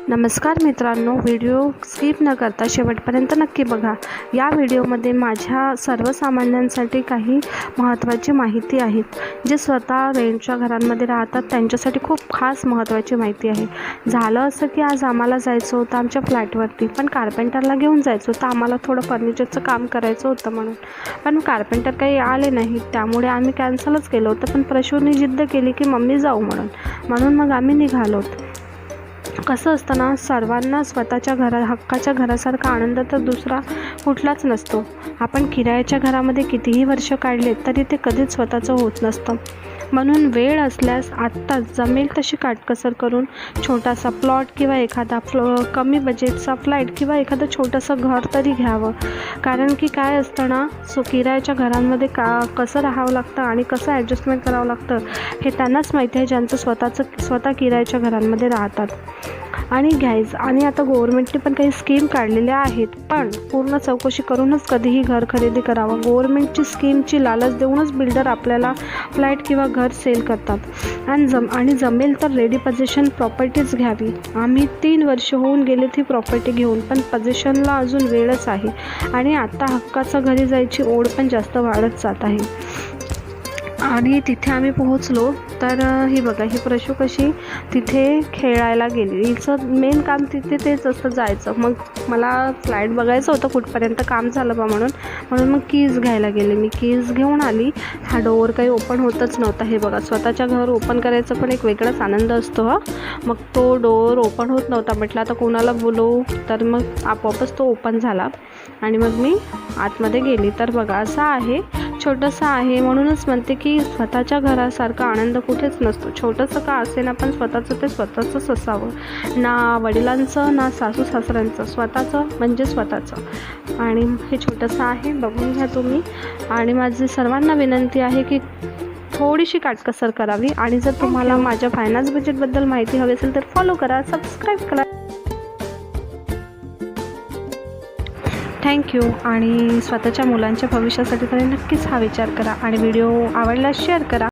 नमस्कार मित्रांनो, video skip न करता शेवटपर्यंत नक्की बघा। या व्हिडिओमध्ये माझ्या सर्वसामान्यांसाठी काही महत्त्वाची माहिती आहे। जे स्वतः रेंटच्या घरांमध्ये राहतात त्यांच्यासाठी खूप खास महत्त्वाची माहिती आहे। झालं असं की आज आम्हाला जायचं होतं आमच्या फ्लॅटवरती, पण कार्पेंटरला घेऊन जायचं होतं। आम्हाला थोडं फर्निचरचं काम करायचं होतं म्हणून, पण कार्पेंटर काही आले नाही, त्यामुळे आम्ही कॅन्सलच केलं होतं। पण प्रशूरने जिद्द केली की मम्मी जाऊ म्हणून मग आम्ही निघालोत। कसं असतं ना, सर्वांना स्वतःच्या हक्काच्या घरासारखा आनंद तर दुसरा कुठलाच नसतो। आपण किरायाच्या घरामध्ये कितीही वर्ष काढले तरी ते कधीच स्वतःचं होत नसतं। म्हणून वेळ असल्यास आत्ताच जमेल तशी काटकसर करून छोटासा प्लॉट किंवा एखादा कमी बजेटचा फ्लॅट किंवा एखादं छोटंसं घर तरी घ्यावं। कारण की काय असतं ना, किरायाच्या घरांमध्ये कसं राहावं लागतं आणि कसं ॲडजस्टमेंट करावं लागतं हे त्यांनाच माहिती आहे, ज्यांचं स्वतः किरायाच्या घरांमध्ये राहतात। आणि आता गव्हर्नमेंटने पण काही स्कीम काढलेल्या आहेत, पण पूर्ण चौकशी करूनच कधीही घर खरेदी करावं। गव्हर्नमेंटची स्कीमची लालच देऊनच बिल्डर आपल्याला फ्लॅट किंवा घर सेल करतात आणि जमेल तर रेडी पोझिशन प्रॉपर्टीज घ्यावी। आम्ही 3 वर्ष होऊन गेले ती प्रॉपर्टी घेऊन, पण पोझिशनला अजून वेळच आहे आणि आता हक्काचं घरी जायची ओढ पण जास्त वाढत जात आहे। आणि तिथे आम्ही पोहोचलो तर ही बघा, ही प्रशू कशी तिथे खेळायला गेली। हिचं मेन काम तिथे तेच असतं, जायचं। मग मला फ्लॅट बघायचं होतं कुठपर्यंत काम झालं बा म्हणून मग कीज घ्यायला गेले। मी कीज घेऊन आली। हा डोअर काही ओपन होतच नव्हता। हे बघा, स्वतःच्या घर ओपन करायचं पण एक वेगळाच आनंद असतो हा। मग तो डोअर ओपन होत नव्हता, म्हटलं आता कोणाला बोलवू, तर मग आपोआपच तो ओपन झाला आणि मग मी आतमध्ये गेली। तर बघा, असं आहे, छोटंसं आहे। म्हणूनच म्हणते की स्वतःच्या घरासारखा आनंद कुठेच नसतो। छोटंसं का असेना, पण स्वतःचं ते स्वतःचंच असावं। ना वडिलांचं ना सासू सासऱ्यांचं, स्वतःचं म्हणजे स्वतःचं। आणि हे छोटंसं आहे, बघून घ्या तुम्ही। आणि माझी सर्वांना विनंती आहे की थोडीशी काटकसर करावी। आणि जर तुम्हाला माझ्या फायनान्स बजेटबद्दल माहिती हवी असेल तर फॉलो करा, सबस्क्राईब करा। थँक्यू। आणि स्वतःच्या मुलांच्या भविष्यासाठी तरी नक्कीच हा विचार करा आणि व्हिडिओ आवडल्यास शेअर करा।